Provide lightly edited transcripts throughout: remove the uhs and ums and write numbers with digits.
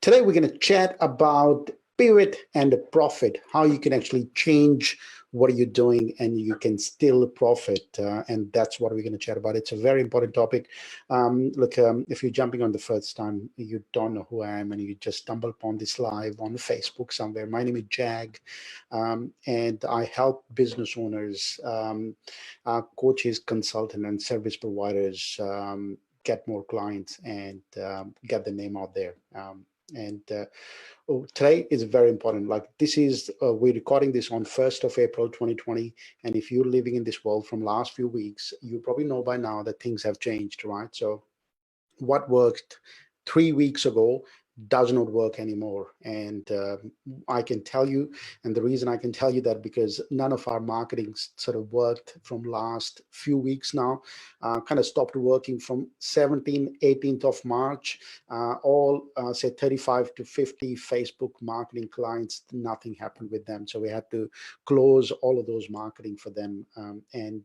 Today, we're going to chat about pivot and profit, how you can actually change what you're doing and you can still profit. And that's what we're going to chat about. It's a very important topic. If you're jumping on the first time, you don't know who I am and you just stumble upon this live on Facebook somewhere. My name is Jag, and I help business owners, coaches, consultants, and service providers get more clients and get the name out there. And today is very important. Like this is, we're recording this on 1st of April, 2020. And if you're living in this world from last few weeks, you probably know by now that things have changed, right? So what worked 3 weeks ago does not work anymore. And I can tell you, and the reason I can tell you that because none of our marketing sort of worked from last few weeks now, kind of stopped working from 17th, 18th of March, all say 35 to 50 Facebook marketing clients, nothing happened with them. So we had to close all of those marketing for them. And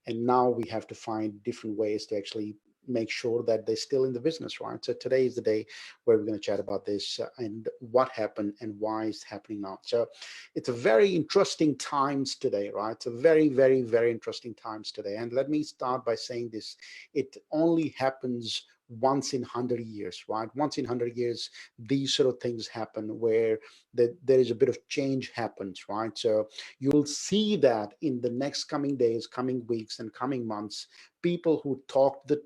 now we have to find different ways to actually make sure that they're still in the business, right? So today is the day where we're going to chat about this and what happened and why it's happening now. So it's a very interesting times today, right? It's a very, very, very interesting times today. And let me start by saying this. It only happens once in 100 years, right? Once in 100 years, these sort of things happen where there is a bit of change happens, right? So you'll see that in the next coming days, coming weeks, and coming months, people who talk the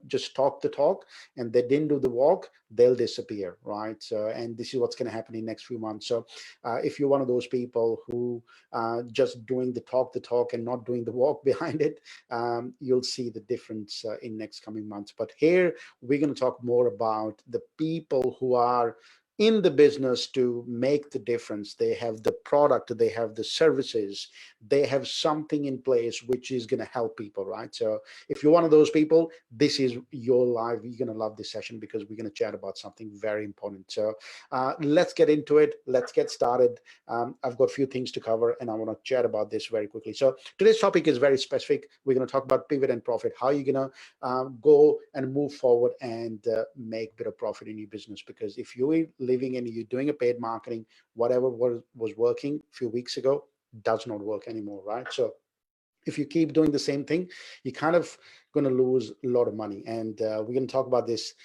just talk the talk and they didn't do the walk, they'll disappear, right? So, and this is what's going to happen in the next few months. So if you're one of those people who just doing the talk and not doing the walk behind it, you'll see the difference in next coming months. But here we're going to talk more about the people who are in the business to make the difference. They have the product, they have the services, they have something in place which is going to help people, right? So if you're one of those people, this is your live. You're going to love this session because we're going to chat about something very important. So let's get into it. Let's get started. I've got a few things to cover and I want to chat about this very quickly. So today's topic is very specific. We're going to talk about pivot and profit, how you're going to go and move forward and make a bit of profit in your business. Because if you're living and you're doing a paid marketing, whatever was working a few weeks ago does not work anymore, right? So if you keep doing the same thing, you're kind of going to lose a lot of money. And we're going to talk about this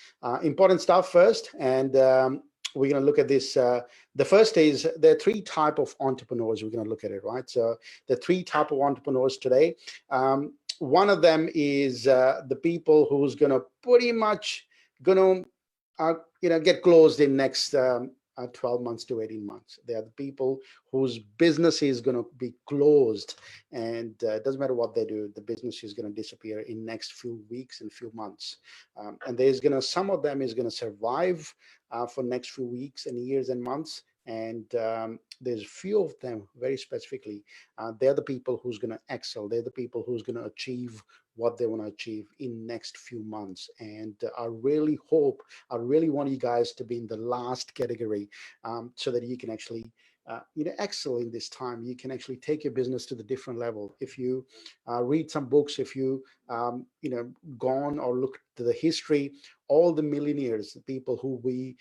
important stuff first. And we're going to look at this. The first is there are three type of entrepreneurs. We're going to look at it, right? So the three type of entrepreneurs today. One of them is the people who's going to pretty much going to get closed in next 12 months to 18 months. They are the people whose business is going to be closed, and it doesn't matter what they do, the business is going to disappear in next few weeks and few months. And there's going to, some of them is going to survive for next few weeks and years and months. And there's few of them very specifically. They're the people who's going to excel. They're the people who's going to achieve what they want to achieve in next few months. And I really hope, I really want you guys to be in the last category, so that you can actually excel in this time. You can actually take your business to the different level. If you read some books, if you gone or look to the history, all the millionaires, the people who we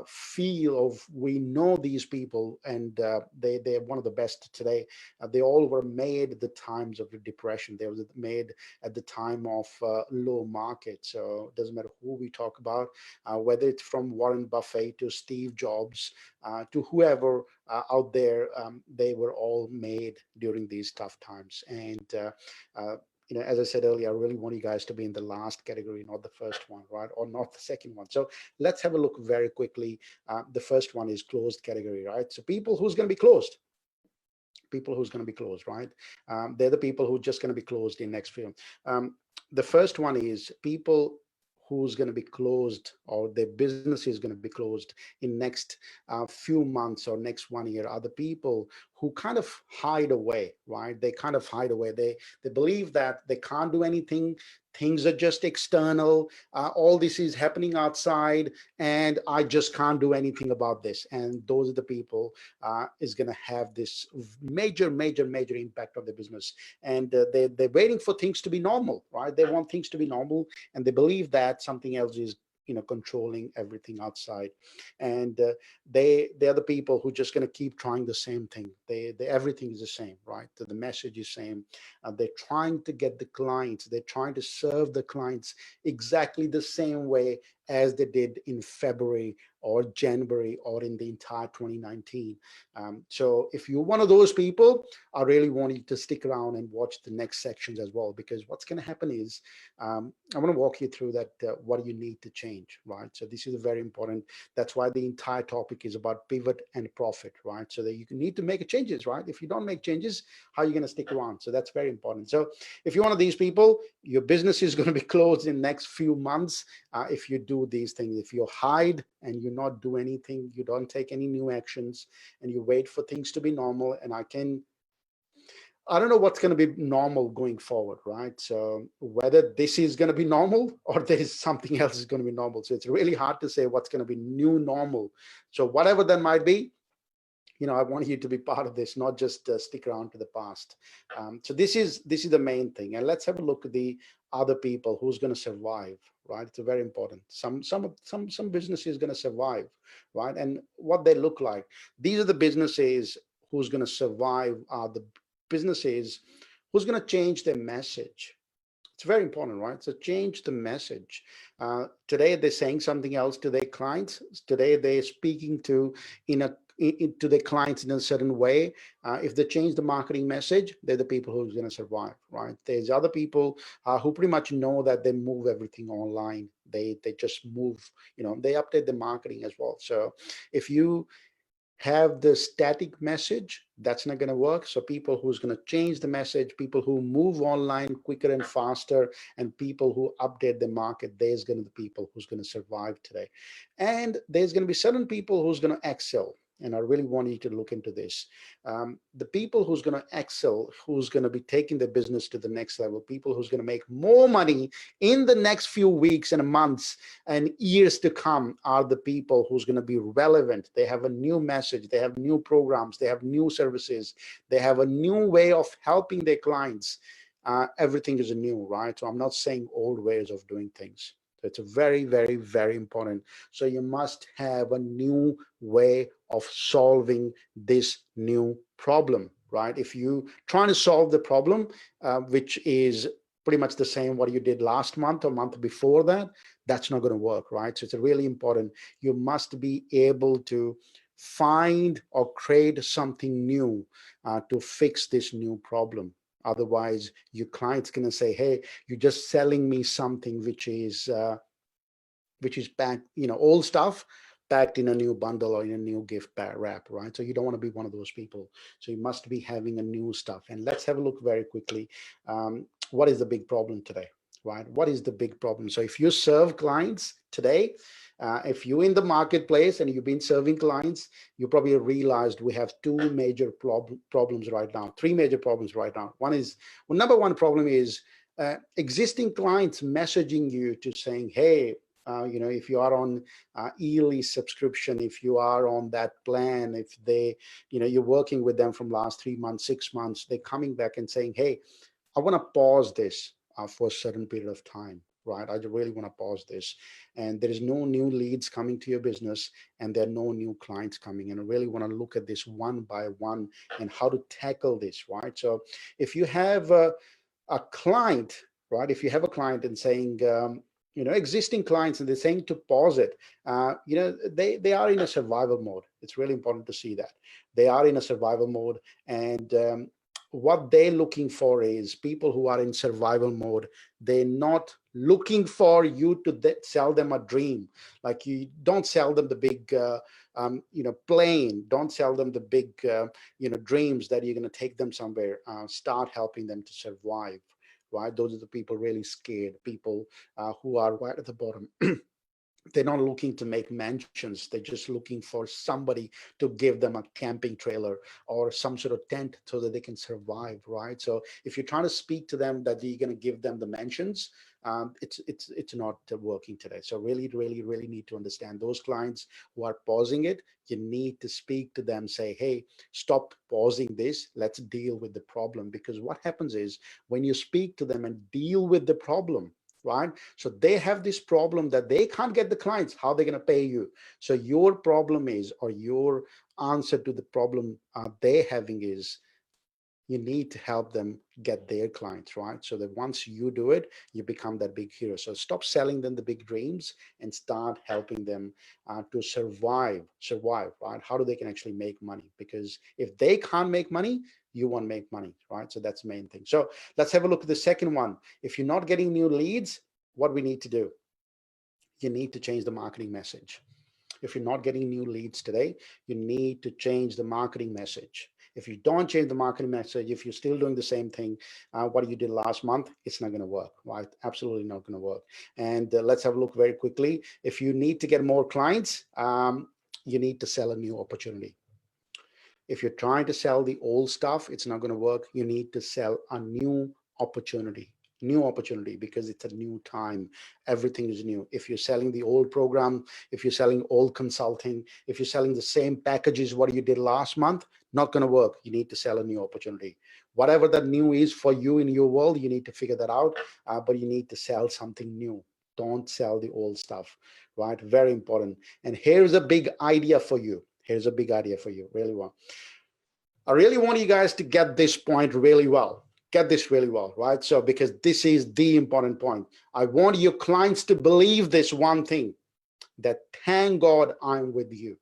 feel of, we know these people, and they're one of the best today. They all were made at the times of the depression. They were made at the time of low market. So it doesn't matter who we talk about, whether it's from Warren Buffett to Steve Jobs to whoever out there, they were all made during these tough times. And as I said earlier, I really want you guys to be in the last category, not the first one, right? Or not the second one. So let's have a look very quickly. The first one is closed category, right? So people who's going to be closed. People who's going to be closed, right? They're the people who are just going to be closed in next few. The first one is people who's going to be closed, or their business is going to be closed in next few months or next 1 year, are the people who kind of hide away, right? They kind of hide away. They believe that they can't do anything. Things are just external. All this is happening outside, and I just can't do anything about this. And those are the people is going to have this major, major, major impact on the business. And they're waiting for things to be normal, right? They want things to be normal, and they believe that something else is controlling everything outside. And they are the people who just going to keep trying the same thing. They everything is the same, right? The message is same. They're trying to get the clients, they're trying to serve the clients exactly the same way as they did in February or January or in the entire 2019. So if you're one of those people, I really want you to stick around and watch the next sections as well, because what's going to happen is I want to walk you through that what you need to change, right? So this is very important. That's why the entire topic is about pivot and profit, right? So that you need to make changes, right? If you don't make changes, how are you going to stick around? So that's very important. So if you're one of these people, your business is going to be closed in the next few months if you do these things. If you hide and you not do anything, you don't take any new actions, and you wait for things to be normal. And I don't know what's going to be normal going forward, right? So whether this is going to be normal or there is something else is going to be normal. So it's really hard to say what's going to be new normal. So whatever that might be, I want you to be part of this, not just stick around to the past. So this is the main thing. And let's have a look at the other people who's going to survive, right? It's very important. Some businesses going to survive, right? And what they look like. These are the businesses who's going to survive, are the businesses who's going to change their message. It's very important, right? So change the message. Today they're saying something else to their clients. Today they're speaking to to their clients in a certain way. If they change the marketing message, they're the people who's going to survive, right? There's other people who pretty much know that they move everything online. They just move, they update the marketing as well. So if you have the static message, that's not going to work. So people who's going to change the message, people who move online quicker and faster, and people who update the market, there's going to be people who's going to survive today. And there's going to be certain people who's going to excel. And I really want you to look into this. The people who's going to excel, who's going to be taking the business to the next level, people who's going to make more money in the next few weeks and months and years to come, are the people who's going to be relevant. They have a new message, they have new programs, they have new services, they have a new way of helping their clients. Everything is new, right? So I'm not saying old ways of doing things. So it's a very, very, very important. So you must have a new way of solving this new problem, right? If you trying to solve the problem, which is pretty much the same what you did last month or month before that, that's not going to work, right? So it's really important. You must be able to find or create something new to fix this new problem. Otherwise, your client's going to say, hey, you're just selling me something which is packed, old stuff packed in a new bundle or in a new gift wrap, right? So you don't want to be one of those people. So you must be having a new stuff. And let's have a look very quickly. What is the big problem today, right? What is the big problem? So if you serve clients today, if you're in the marketplace and you've been serving clients, you probably realized we have two major problems right now, three major problems right now. Number one problem is existing clients messaging you to saying, hey, if you are on yearly subscription, if you are on that plan, if you're working with them from last 3 months, 6 months, they're coming back and saying, hey, I want to pause this for a certain period of time, right? I really want to pause this. And there is no new leads coming to your business, and there are no new clients coming. And I really want to look at this one by one and how to tackle this, right? So if you have a client, right? If you have a client and saying, existing clients, and they're saying to pause it, they are in a survival mode. It's really important to see that they are in a survival mode. And what they're looking for is people who are in survival mode. They're not looking for you to sell them a dream. Like, you don't sell them the big plane. Don't sell them the big dreams that you're going to take them somewhere. Start helping them to survive, right? Those are the people really scared, people who are right at the bottom. They're not looking to make mansions. They're just looking for somebody to give them a camping trailer or some sort of tent so that they can survive, right? So if you're trying to speak to them that you're going to give them the mansions, it's not working today. So really, really, really need to understand those clients who are pausing it. You need to speak to them, say, hey, stop pausing this. Let's deal with the problem. Because what happens is, when you speak to them and deal with the problem, right? So they have this problem that they can't get the clients. How are they going to pay you? So your problem is, or your answer to the problem they're having is, you need to help them get their clients, right? So that once you do it, you become that big hero. So stop selling them the big dreams and start helping them to survive, right? How do they can actually make money? Because if they can't make money, you won't make money, right? So that's the main thing. So let's have a look at the second one. If you're not getting new leads, what we need to do, you need to change the marketing message. If you're not getting new leads today, you need to change the marketing message. If you don't change the marketing message, if you're still doing the same thing, what you did last month, it's not going to work, right? Absolutely not going to work. And let's have a look very quickly. If you need to get more clients, you need to sell a new opportunity. If you're trying to sell the old stuff, it's not going to work. You need to sell a new opportunity. New opportunity, because it's a new time. Everything is new. If you're selling the old program, if you're selling old consulting, if you're selling the same packages what you did last month, not going to work. You need to sell a new opportunity. Whatever that new is for you in your world, you need to figure that out, but you need to sell something new. Don't sell the old stuff, right? Very important. And here's a big idea for you. Here's a big idea for you, really well. I really want you guys to get this point really well. Get this really well, right? So, because this is the important point. I want your clients to believe this one thing, that thank God I'm with you.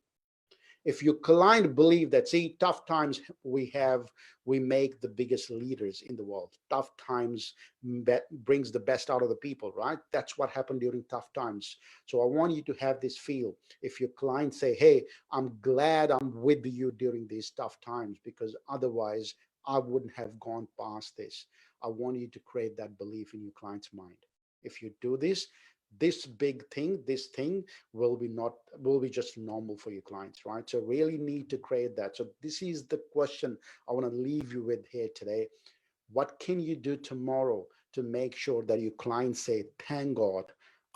If your client believe that, see, tough times we make the biggest leaders in the world. Tough times brings the best out of the people, right? That's what happened during tough times. So I want you to have this feel. If your clients say, hey, I'm glad I'm with you during these tough times, because otherwise I wouldn't have gone past this. I want you to create that belief in your client's mind. If you do this, this thing will be just normal for your clients, right? So really need to create that. So this is the question I want to leave you with here today. What can you do tomorrow to make sure that your clients say, thank God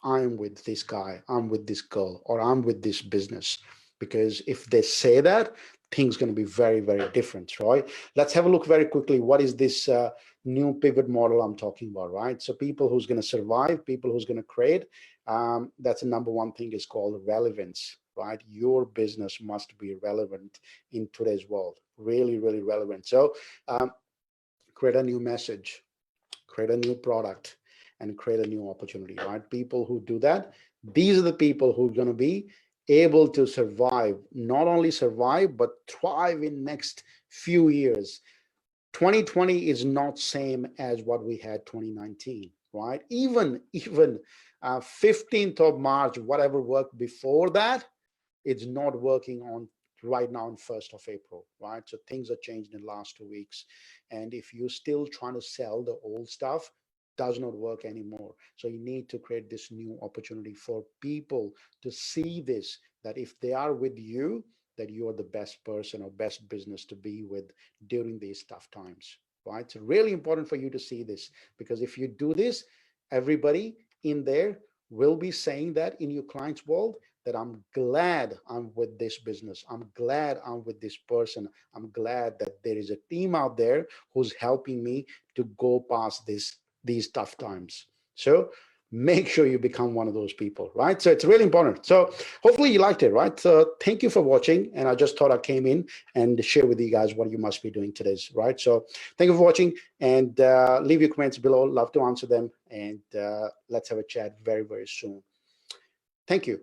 I'm with this guy, I'm with this girl, or I'm with this business? Because if they say that, things going to be very, very different, right? Let's have a look very quickly. What is this new pivot model I'm talking about, right? So people who's going to survive, people who's going to create, that's the number one thing is called relevance, right? Your business must be relevant in today's world, really, really relevant. So create a new message, create a new product, and create a new opportunity, right? People who do that, these are the people who are going to be able to survive, not only survive, but thrive in next few years. 2020 is not same as what we had 2019, right? Even 15th of March, whatever worked before that, it's not working on right now on 1st of April, right? So things are changed in the last 2 weeks. And if you're still trying to sell the old stuff, does not work anymore. So you need to create this new opportunity for people to see this, that if they are with you, that you are the best person or best business to be with during these tough times, right? It's really important for you to see this, because if you do this, everybody in there will be saying that in your client's world, that I'm glad I'm with this business. I'm glad I'm with this person. I'm glad that there is a team out there who's helping me to go past these tough times. So make sure you become one of those people, right? So it's really important. So hopefully you liked it, right? So thank you for watching. And I just thought I came in and share with you guys what you must be doing today, right? So thank you for watching, and leave your comments below. Love to answer them. And let's have a chat very, very soon. Thank you.